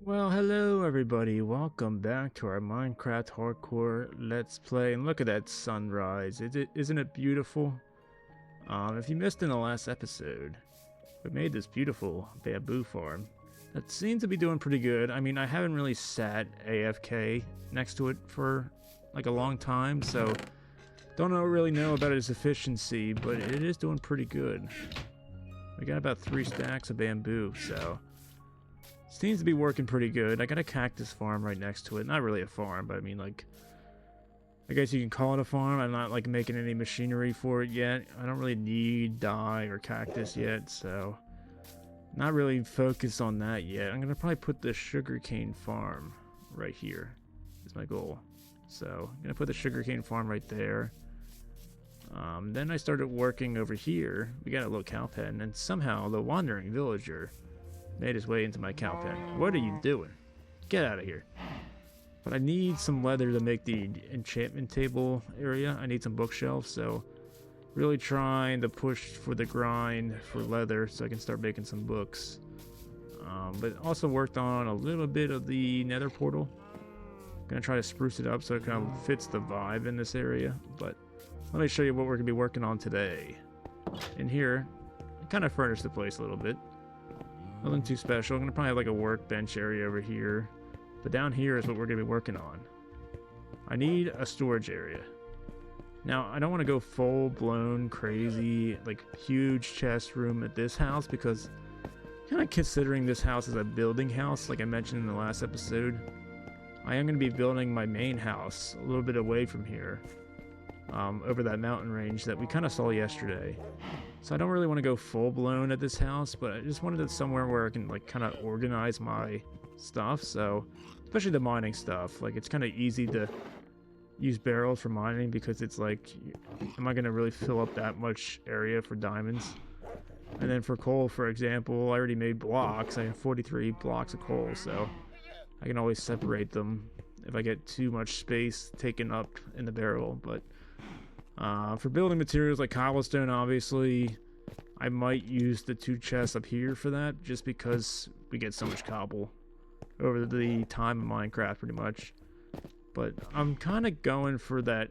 Well, hello everybody. Welcome back to our Minecraft Hardcore Let's Play. And look at that sunrise. Isn't it beautiful? If you missed in the last episode, we made this beautiful bamboo farm that seems to be doing pretty good. I mean, I haven't really sat AFK next to it for like a long time, so really know about its efficiency, but it is doing pretty good. We got about 3 stacks of bamboo, so seems to be working pretty good. I got a cactus farm right next to it. Not really a farm, but I mean, like, I guess you can call it a farm. I'm not, like, making any machinery for it yet. I don't really need dye or cactus yet, so not really focused on that yet. I'm going to probably put the sugarcane farm right here is my goal. So, I'm going to put the sugarcane farm right there. Then I started working over here. We got a little cow pen, and somehow the wandering villager made his way into my cow pen. What are you doing? Get out of here. But I need some leather to make the enchantment table area. I need some bookshelves, so really trying to push for the grind for leather so I can start making some books. But also worked on a little bit of the nether portal. Gonna try to spruce it up so it kind of fits the vibe in this area. But let me show you what we're gonna be working on today. In here, I kind of furnished the place a little bit. Nothing too special. I'm going to probably have like a workbench area over here. But down here is what we're going to be working on. I need a storage area. Now, I don't want to go full-blown, crazy, like huge chest room at this house because kind of considering this house as a building house, like I mentioned in the last episode, I am going to be building my main house a little bit away from here. Over that mountain range that we kind of saw yesterday. So I don't really want to go full-blown at this house, but I just wanted it somewhere where I can like kind of organize my stuff. So especially the mining stuff, like it's kind of easy to use barrels for mining because it's like, am I going to really fill up that much area for diamonds? And then for coal, for example, I already made blocks. I have 43 blocks of coal, so I can always separate them if I get too much space taken up in the barrel. But for building materials like cobblestone, obviously, I might use the 2 chests up here for that, just because we get so much cobble over the time of Minecraft, pretty much. But I'm kind of going for that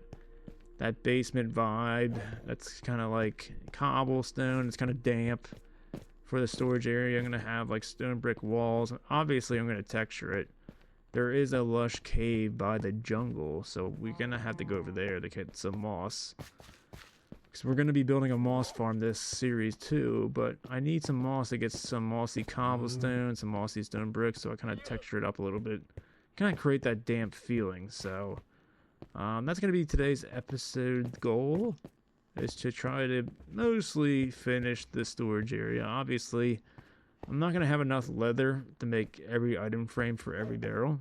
basement vibe. That's kind of like cobblestone. It's kind of damp. For the storage area, I'm going to have like stone brick walls. Obviously, I'm going to texture it. There is a lush cave by the jungle, so we're gonna have to go over there to get some moss. Because we're gonna be building a moss farm this series too, but I need some moss to get some mossy cobblestone, some mossy stone bricks, so I kind of texture it up a little bit. Kind of create that damp feeling, so that's gonna be today's episode goal, is to try to mostly finish the storage area. Obviously, I'm not going to have enough leather to make every item frame for every barrel.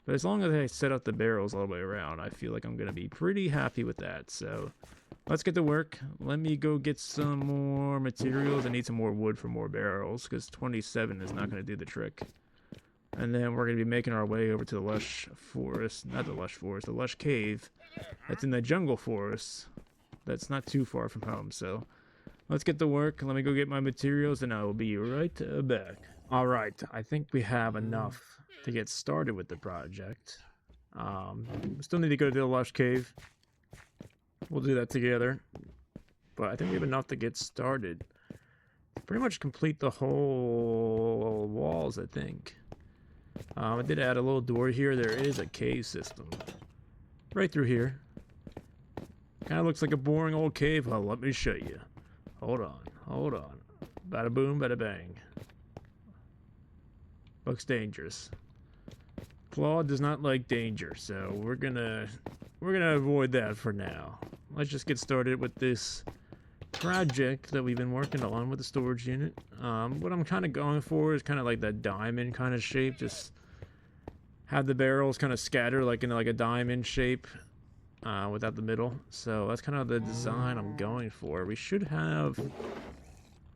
But as long as I set up the barrels all the way around, I feel like I'm going to be pretty happy with that. So let's get to work. Let me go get some more materials. I need some more wood for more barrels because 27 is not going to do the trick. And then we're going to be making our way over to the lush forest. Not the lush forest, the lush cave. That's in the jungle forest. That's not too far from home, so let's get to work. Let me go get my materials and I will be right back. Alright, I think we have enough to get started with the project. Still need to go to the lush cave. We'll do that together. But I think we have enough to get started. Pretty much complete the whole walls, I think. I did add a little door here. There is a cave system right through here. Kind of looks like a boring old cave. Well, let me show you. Hold on. Bada boom, bada bang. Looks dangerous. Claw does not like danger, so we're gonna avoid that for now. Let's just get started with this project that we've been working on with the storage unit. What I'm kind of going for is kind of like that diamond kind of shape. Just have the barrels kind of scatter like in like a diamond shape. Without the middle. So that's kind of the design I'm going for. We have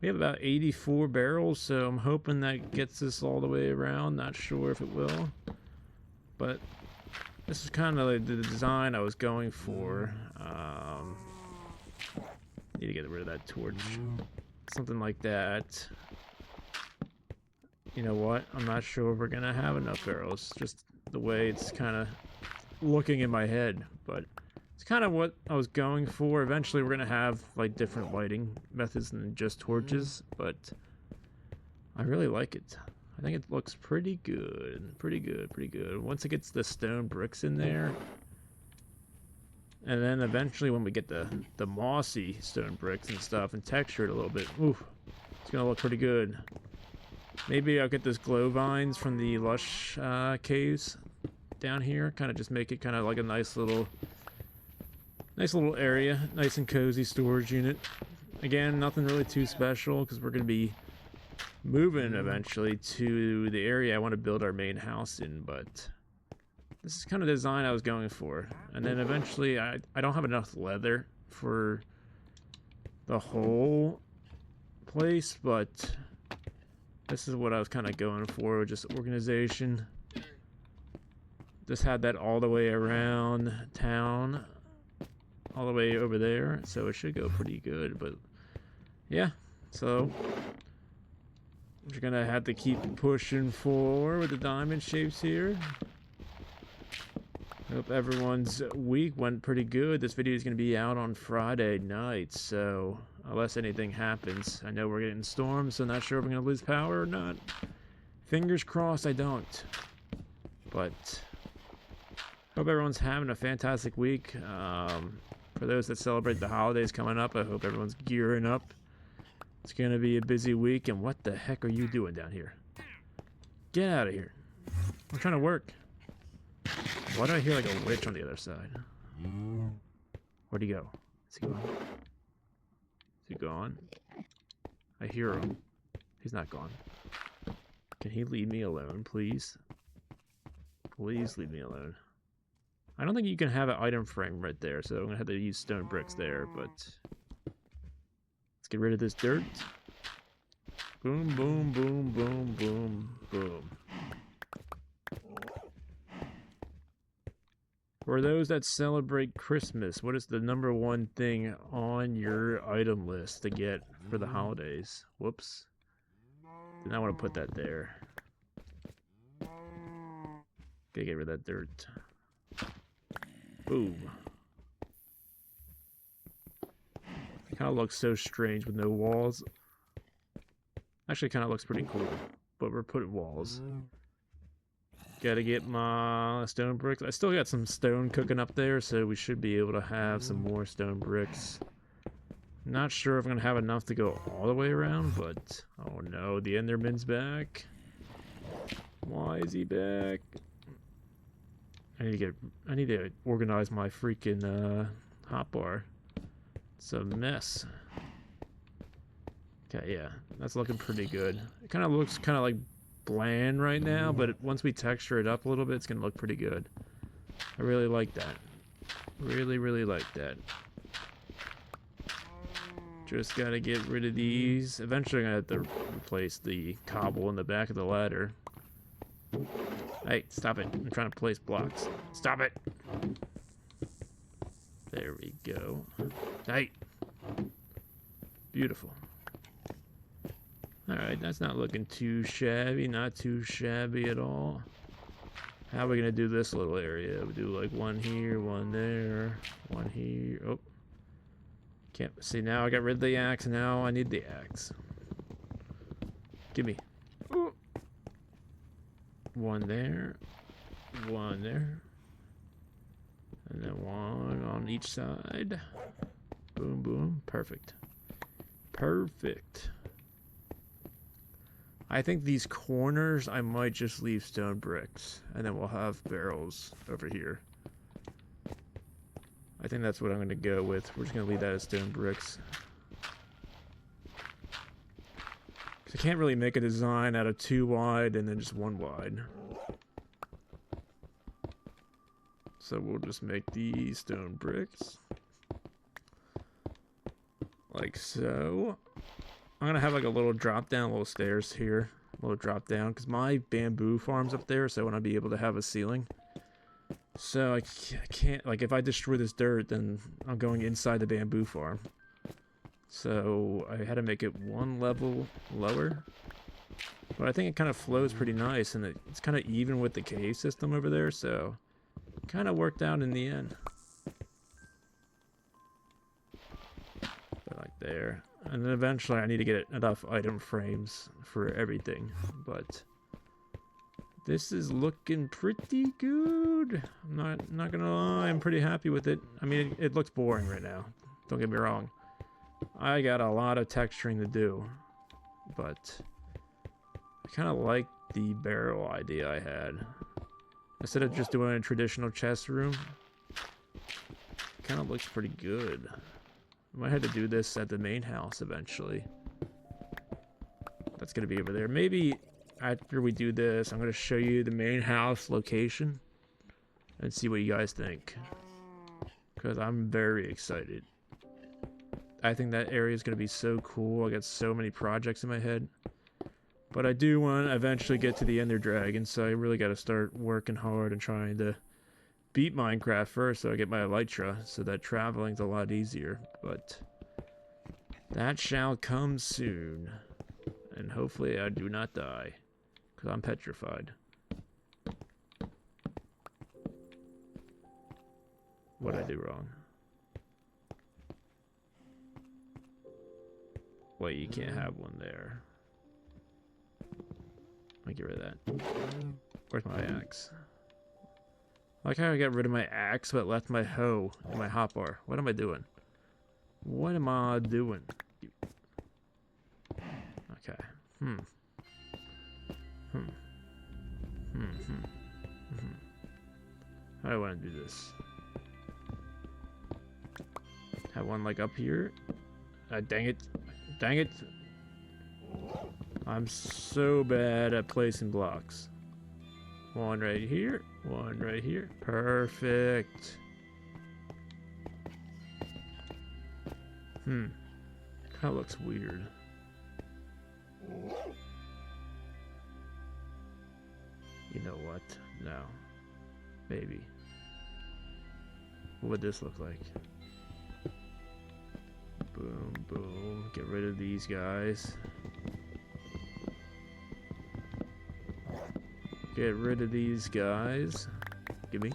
about 84 barrels, so I'm hoping that gets us all the way around. Not sure if it will, but this is kind of like the design I was going for. Need to get rid of that torch. Something like that. you know what? I'm not sure we're gonna have enough barrels. Just the way it's kind of looking in my head, but it's kind of what I was going for. Eventually, we're gonna have like different lighting methods than just torches, but I really like it. I think it looks pretty good. Pretty good, pretty good. Once it gets the stone bricks in there, and then eventually when we get the mossy stone bricks and stuff and texture it a little bit, ooh, it's gonna look pretty good. Maybe I'll get those glow vines from the lush caves down here. Kind of just make it kind of like a nice little area, nice and cozy storage unit. Again, nothing really too special because we're gonna be moving eventually to the area I want to build our main house in, but this is kind of the design I was going for. And then eventually I don't have enough leather for the whole place, but this is what I was kind of going for, just organization. Just had that all the way around town, all the way over there, so it should go pretty good. But yeah, so we're gonna have to keep pushing forward with the diamond shapes here. Hope everyone's week went pretty good. This video is gonna be out on Friday night, so unless anything happens. I know we're getting storms, so not sure if we're gonna lose power or not. Fingers crossed I don't. But hope everyone's having a fantastic week. For those that celebrate the holidays coming up, I hope everyone's gearing up. It's gonna be a busy week, and what the heck are you doing down here? Get out of here. I'm trying to work. Why do I hear like a witch on the other side? Where'd he go? Is he gone? Is he gone? I hear him. He's not gone. Can he leave me alone, please? Please leave me alone. I don't think you can have an item frame right there, so I'm gonna have to use stone bricks there, but let's get rid of this dirt. Boom, boom, boom, boom, boom, boom. For those that celebrate Christmas, what is the #1 thing on your item list to get for the holidays? Whoops. Did not want to put that there. Gotta get rid of that dirt. Boom. It kind of looks so strange with no walls. Actually, kind of looks pretty cool, but we're putting walls. Gotta get my stone bricks. I still got some stone cooking up there, so we should be able to have some more stone bricks. Not sure if I'm gonna have enough to go all the way around, but oh no, the Enderman's back. Why is he back? I need to organize my freaking hotbar. It's a mess. Okay, yeah, that's looking pretty good. It kind of looks kind of like bland right now, but once we texture it up a little bit, it's gonna look pretty good. I really like that. Really, really like that. Just gotta get rid of these. Eventually I'm gonna have to replace the cobble in the back of the ladder. Hey, stop it. I'm trying to place blocks. Stop it! There we go. Hey! Beautiful. Alright, that's not looking too shabby. Not too shabby at all. How are we gonna do this little area? We do like one here, one there, one here. Oh. Can't see now. I got rid of the axe. Now I need the axe. Gimme. Ooh. One there. One there. And then one on each side. Boom, boom. Perfect. Perfect. I think these corners, I might just leave stone bricks. And then we'll have barrels over here. I think that's what I'm going to go with. We're just going to leave that as stone bricks. I can't really make a design out of 2 wide and then just 1 wide. So we'll just make these stone bricks. Like so. I'm going to have like a little drop down, little stairs here. A little drop down, because my bamboo farm's up there, so I want to be able to have a ceiling. So I can't, like if I destroy this dirt, then I'm going inside the bamboo farm. So I had to make it 1 level lower. But I think it kind of flows pretty nice, and it's kind of even with the cave system over there, so kind of worked out in the end. But like there. And then eventually I need to get enough item frames for everything, but this is looking pretty good. I'm not gonna lie, I'm pretty happy with it. I mean, it looks boring right now. Don't get me wrong. I got a lot of texturing to do, but I kind of like the barrel idea I had. Instead of just doing a traditional chest room, it kind of looks pretty good. I might have to do this at the main house eventually. That's gonna be over there. Maybe after we do this, I'm gonna show you the main house location and see what you guys think, because I'm very excited. I think that area is gonna be so cool. I got so many projects in my head. But I do want to eventually get to the Ender Dragon, so I really got to start working hard and trying to beat Minecraft first so I get my Elytra, so that traveling's a lot easier. But that shall come soon. And hopefully I do not die, because I'm petrified. What'd I do wrong? Wait, you can't have one there. Let me get rid of that. Where's my axe? I like how I got rid of my axe but left my hoe in my hotbar. What am I doing? What am I doing? Okay. How do I want to do this? Have one like up here? Dang it. Dang it. I'm so bad at placing blocks. One right here. One right here. Perfect. Kind of looks weird. You know what? No. Maybe. What would this look like? Boom, boom. Get rid of these guys. Get rid of these guys. Give me.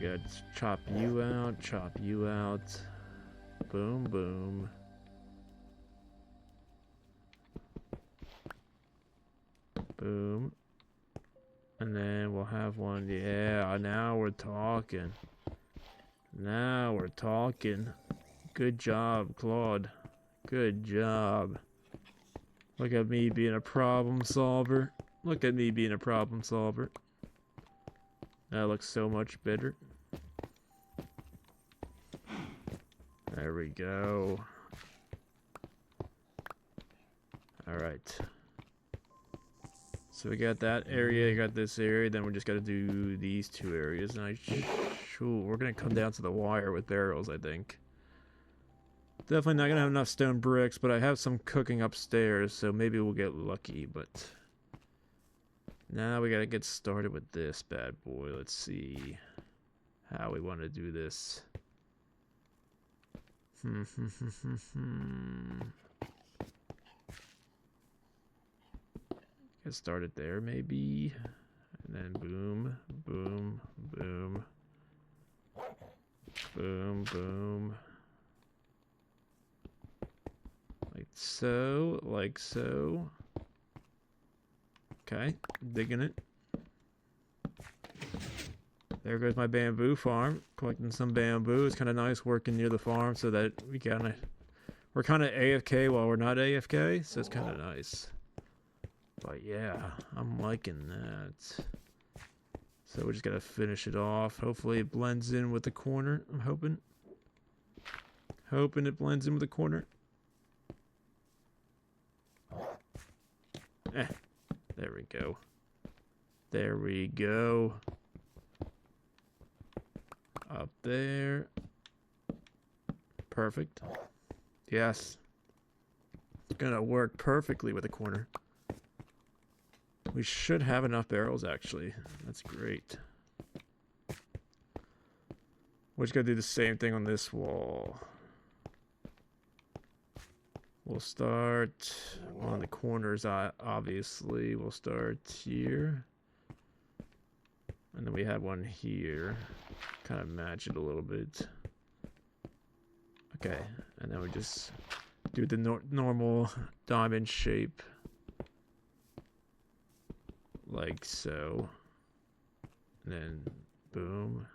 Gotta chop you out, chop you out. Boom, boom. Boom. And then we'll have one. Yeah, now we're talking. Now we're talking. Good job, Claude. Good job. Look at me being a problem solver. Look at me being a problem solver. That looks so much better. There we go. Alright. So we got that area, you got this area, then we just gotta do these two areas. And we're gonna come down to the wire with barrels, I think. Definitely not gonna have enough stone bricks, but I have some cooking upstairs, so maybe we'll get lucky. But now we gotta get started with this bad boy. Let's see how we want to do this. Get started there, maybe, and then boom, boom, boom, boom, boom. Like so, like so. Okay, digging it. There goes my bamboo farm. Collecting some bamboo. It's kind of nice working near the farm so that we're kind of AFK while we're not AFK, so it's kind of nice. But yeah, I'm liking that. So we just gotta finish it off. Hopefully it blends in with the corner. I'm hoping. Hoping it blends in with the corner. There we go. There we go. Up there. Perfect. Yes. It's gonna work perfectly with the corner. We should have enough barrels, actually. That's great. We're just gonna do the same thing on this wall. We'll start on the corners, obviously. We'll start here. And then we have one here. Kind of match it a little bit. Okay, and then we just do the normal diamond shape. Like so. And then, boom.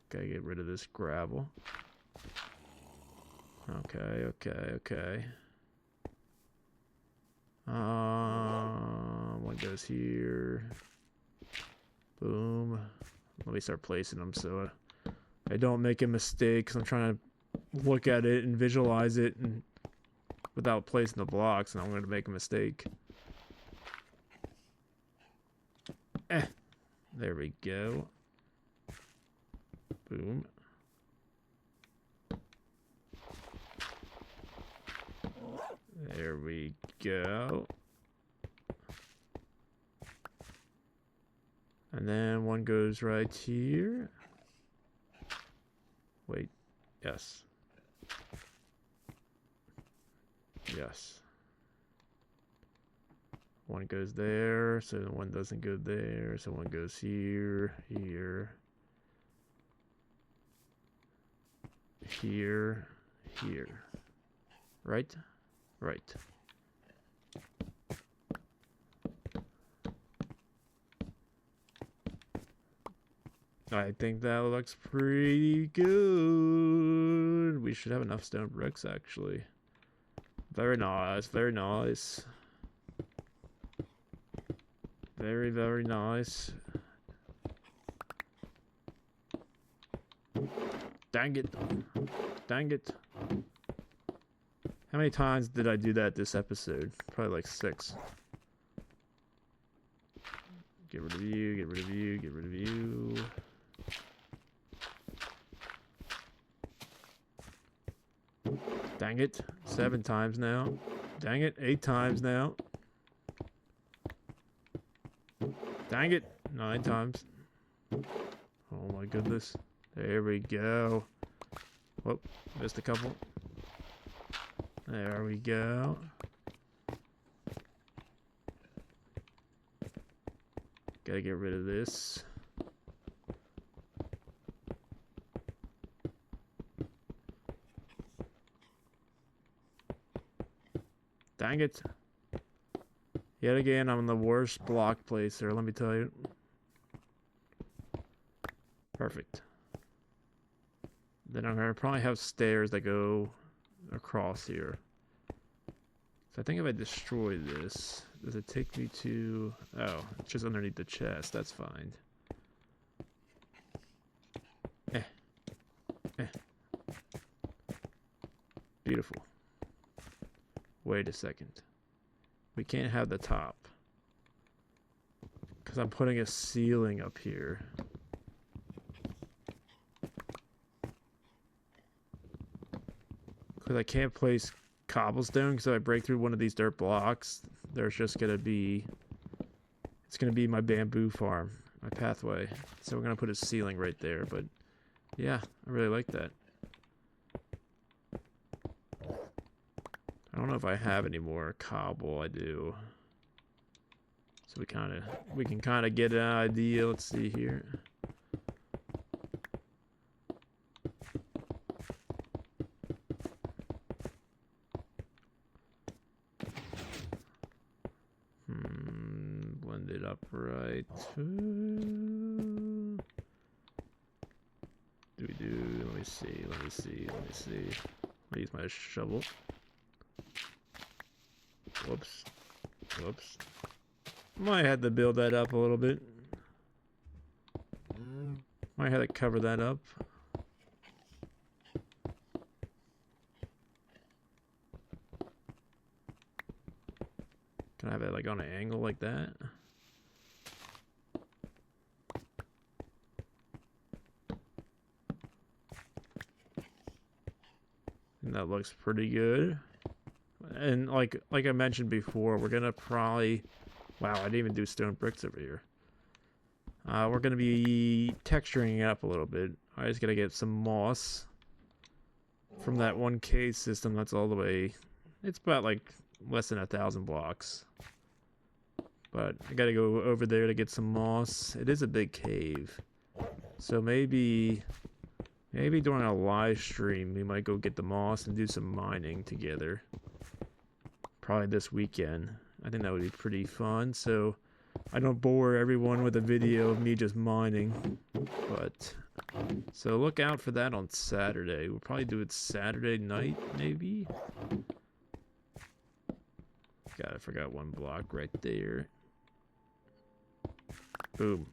Gotta get rid of this gravel. Okay. One goes here. Boom. Let me start placing them so I don't make a mistake, because I'm trying to look at it and visualize it and without placing the blocks, and I'm going to make a mistake. There we go. Boom. There we go. And then one goes right here. Wait. Yes. Yes. One goes there, so one doesn't go there, so one goes here, here, here, here. Right? Right. I think that looks pretty good. We should have enough stone bricks, actually. Very nice, very nice. Very, very nice. Dang it. Dang it. How many times did I do that this episode? Probably like 6. Get rid of you, get rid of you, get rid of you. Dang it. 7 times now. Dang it. 8 times now. Dang it. 9 times. Oh my goodness. There we go. Whoop. Missed a couple. There we go. Gotta get rid of this. Dang it. Yet again, I'm the worst block placer, let me tell you. Perfect. Then I'm gonna probably have stairs that go across here. So I think if I destroy this, does it take me to... Oh, it's just underneath the chest. That's fine. Beautiful. Wait a second. We can't have the top, because I'm putting a ceiling up here. Because I can't place cobblestone, because if I break through one of these dirt blocks, there's just going to be... It's going to be my bamboo farm, my pathway. So we're going to put a ceiling right there, but yeah, I really like that. I don't know if I have any more cobble. I do. So we can kind of get an idea. Let's see here. Blend it up right. Let me see. I'll use my shovel. Whoops. Might have to build that up a little bit. Might have to cover that up. Can I have it like on an angle like that? And that looks pretty good. And like I mentioned before, we're gonna probably... Wow, I didn't even do stone bricks over here. We're gonna be texturing it up a little bit. I just gotta get some moss. from that one cave system that's all the way. It's about like less than 1,000 blocks. But I gotta go over there to get some moss. It is a big cave. So maybe during a live stream we might go get the moss and do some mining together. Probably this weekend. I think that would be pretty fun. So I don't bore everyone with a video of me just mining. But so look out for that on Saturday. We'll probably do it Saturday night, maybe. God, I forgot one block right there. Boom.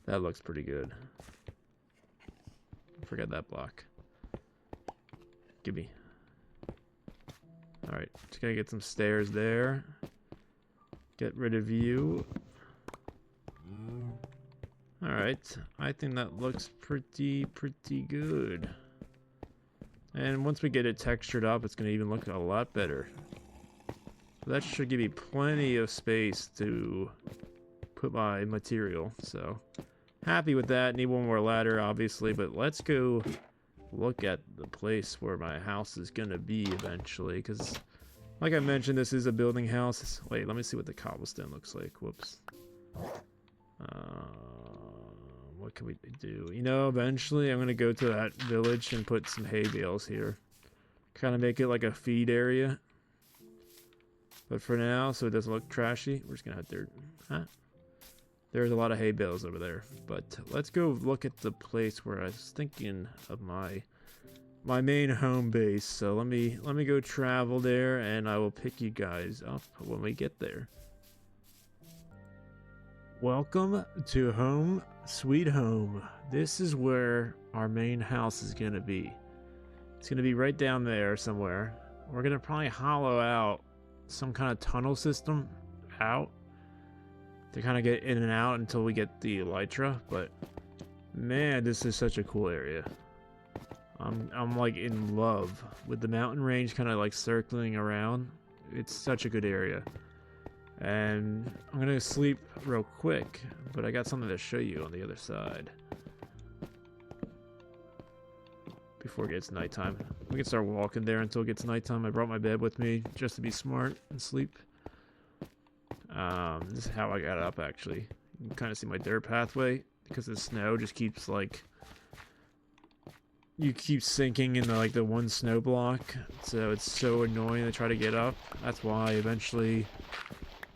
That looks pretty good. Forget that block. Gimme. Alright, just gotta get some stairs there. Get rid of you. Alright, I think that looks pretty good. And once we get it textured up, it's gonna even look a lot better. So that should give me plenty of space to put my material, so happy with that. Need one more ladder, obviously, but let's go look at the place where my house is gonna be eventually, because like I mentioned, this is a building house. Wait, let me see what the cobblestone looks like. Whoops. What can we do? You know, eventually I'm gonna go to that village and put some hay bales here. Kind of make it like a feed area. But for now, so it doesn't look trashy, we're just gonna have dirt. Huh? There's a lot of hay bales over there. But let's go look at the place where I was thinking of my main home base. So let me go travel there, and I will pick you guys up when we get there. Welcome to Home Sweet Home. This is where our main house is gonna be. It's gonna be right down there somewhere. We're gonna probably hollow out some kind of tunnel system out to kind of get in and out until we get the elytra. But man, this is such a cool area. I'm like in love with the mountain range kind of like circling around. It's such a good area. And I'm gonna sleep real quick, but I got something to show you on the other side before it gets nighttime. We can start walking there until it gets nighttime. I brought my bed with me just to be smart and sleep. This is how I got up, actually. You can kind of see my dirt pathway because the snow just keeps like, you keep sinking in like the one snow block, so it's so annoying to try to get up. That's why eventually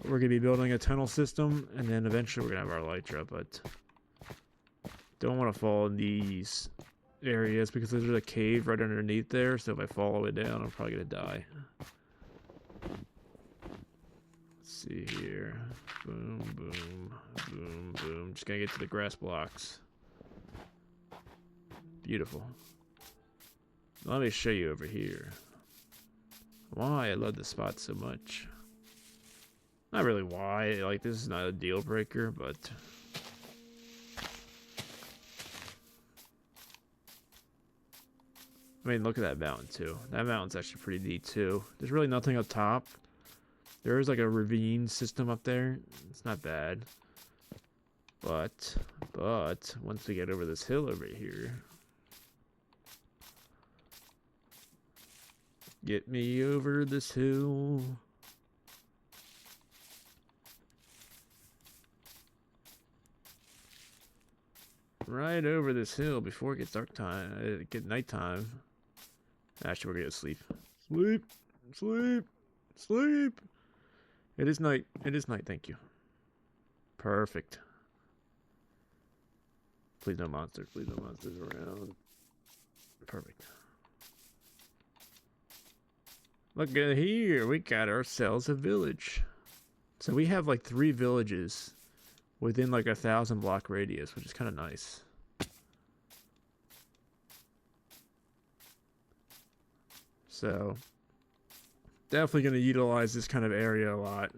we're gonna be building a tunnel system, and then eventually we're gonna have our elytra, but don't want to fall in these areas because there's a cave right underneath there, so if I fall all the way down, I'm probably gonna die. Let's see here. Boom, boom, boom, boom. Just gotta get to the grass blocks. Beautiful. Let me show you over here why I love this spot so much. Not really why, like this is not a deal breaker, but I mean, look at that mountain too. That mountain's actually pretty neat too. There's really nothing up top. There is like a ravine system up there. It's not bad. But once we get over this hill over here, get me over this hill. Right over this hill before it gets dark time, get nighttime. Actually, we're gonna sleep. Sleep, sleep, sleep. It is night. It is night. Thank you. Perfect. Please no monsters. Please no monsters around. Perfect. Look at here. We got ourselves a village. So we have like 3 villages within like 1,000 block radius, which is kind of nice. So definitely going to utilize this kind of area a lot.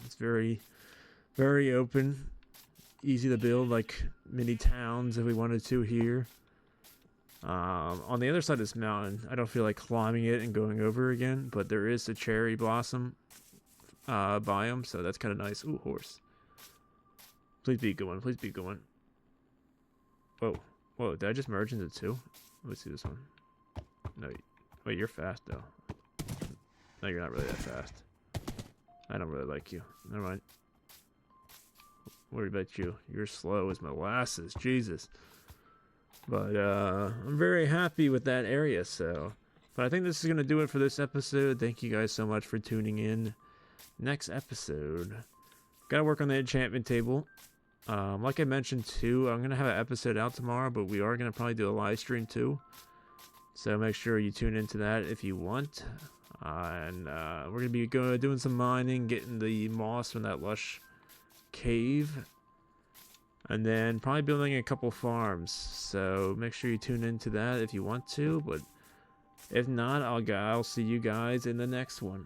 It's very, very open, easy to build like mini towns if we wanted to here. On the other side of this mountain, I don't feel like climbing it and going over again, but there is a cherry blossom biome, so that's kind of nice. Ooh, horse. Please be a good one. Please be a good one. Whoa. Whoa, did I just merge into two? Let's see this one. No, wait, you're fast though. No, you're not really that fast. I don't really like you. Never mind. What about you? You're slow as molasses. Jesus. But I'm very happy with that area, so. But I think this is going to do it for this episode. Thank you guys so much for tuning in. Next episode. Gotta work on the enchantment table. Like I mentioned too, I'm going to have an episode out tomorrow, but we are going to probably do a live stream too. So make sure you tune into that if you want. And we're going to be doing some mining, getting the moss from that lush cave. And then probably building a couple farms. So make sure you tune into that if you want to. But if not, I'll see you guys in the next one.